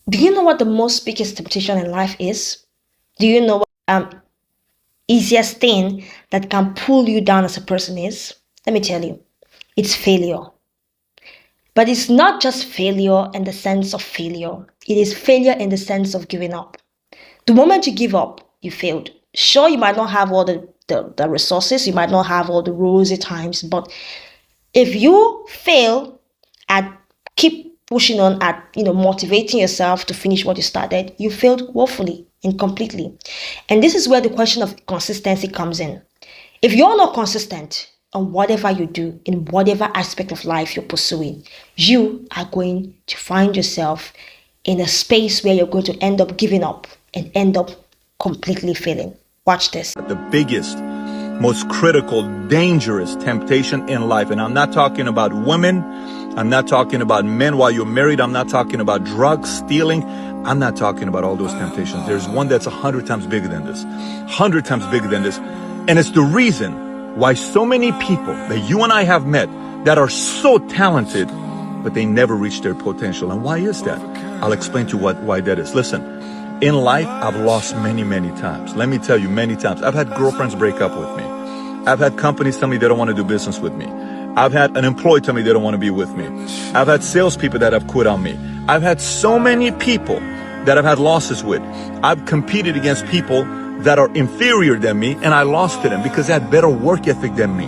Do you know what the most biggest temptation in life is? Do you know what easiest thing that can pull you down as a person is? Let me tell you, it's failure. But it's not just failure in the sense of failure. It is failure in the sense of giving up. The moment you give up, you failed. Sure, you might not have all the resources, you might not have all the rosy times, but if you fail at keep pushing on at motivating yourself to finish what you started, you failed woefully and completely. And this is where the question of consistency comes in. If you're not consistent on whatever you do in whatever aspect of life you're pursuing, you are going to find yourself in a space where you're going to end up giving up and end up completely failing. Watch this. The biggest, most critical, dangerous temptation in life. And I'm not talking about women. I'm not talking about men while you're married. I'm not talking about drugs, stealing. I'm not talking about all those temptations. There's one that's 100 times bigger than this. 100 times bigger than this. And it's the reason why so many people that you and I have met that are so talented, but they never reach their potential. And why is that? I'll explain to you why that is. Listen, in life, I've lost many, many times. Let me tell you, many times. I've had girlfriends break up with me. I've had companies tell me they don't want to do business with me. I've had an employee tell me they don't want to be with me. I've had salespeople that have quit on me. I've had so many people that I've had losses with. I've competed against people that are inferior than me, and I lost to them because they had better work ethic than me.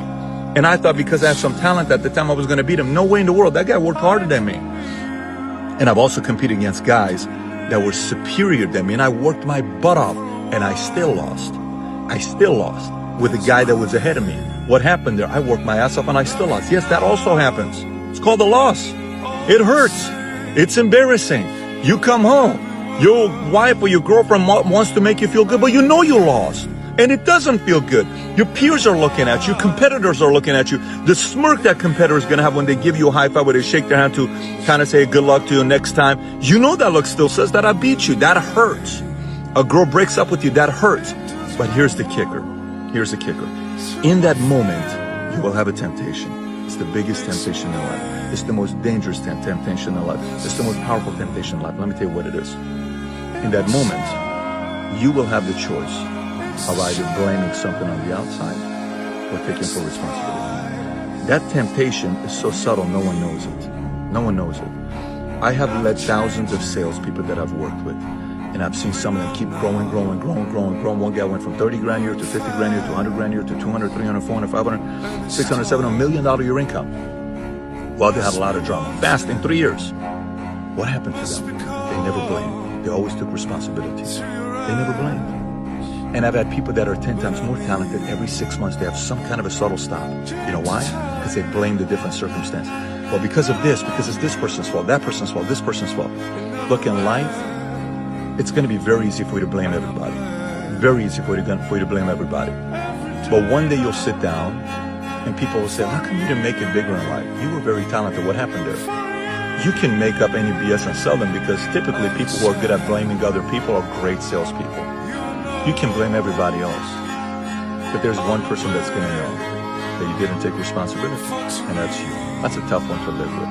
And I thought because I had some talent at the time I was going to beat them. No way in the world. That guy worked harder than me. And I've also competed against guys that were superior than me, and I worked my butt off, and I still lost. I still lost with a guy that was ahead of me. What happened there? I worked my ass off and I still lost. Yes, that also happens. It's called a loss. It hurts. It's embarrassing. You come home. Your wife or your girlfriend wants to make you feel good, but you know you lost. And it doesn't feel good. Your peers are looking at you. Competitors are looking at you. The smirk that competitor is going to have when they give you a high five, where they shake their hand to kind of say good luck to you next time. You know that look still says that I beat you. That hurts. A girl breaks up with you. That hurts. But here's the kicker. Here's the kicker. In that moment, you will have a temptation. It's the biggest temptation in life. It's the most dangerous temptation in life. It's the most powerful temptation in life. Let me tell you what it is. In that moment, you will have the choice of either blaming something on the outside or taking full responsibility. That temptation is so subtle, no one knows it. No one knows it. I have led thousands of salespeople that I've worked with, and I've seen some of them keep growing. One guy went from 30 grand a year to 50 grand a year to 100 grand a year to 200, 300, 400, 500, 600, 700, $1 million a year income. Well, they had a lot of drama. Fast in 3 years. What happened to them? They never blamed. They always took responsibilities. They never blamed. And I've had people that are 10 times more talented. Every 6 months, they have some kind of a subtle stop. You know why? Because they blame the different circumstance. Well, because of this, because it's this person's fault, that person's fault, this person's fault. Look, in life, it's going to be very easy for you to blame everybody. Very easy for you to blame everybody. But one day you'll sit down and people will say, how come you didn't make it bigger in life? You were very talented. What happened there? You can make up any BS and sell them, because typically people who are good at blaming other people are great salespeople. You can blame everybody else, but there's one person that's going to know that you didn't take responsibility, and that's you. That's a tough one to live with.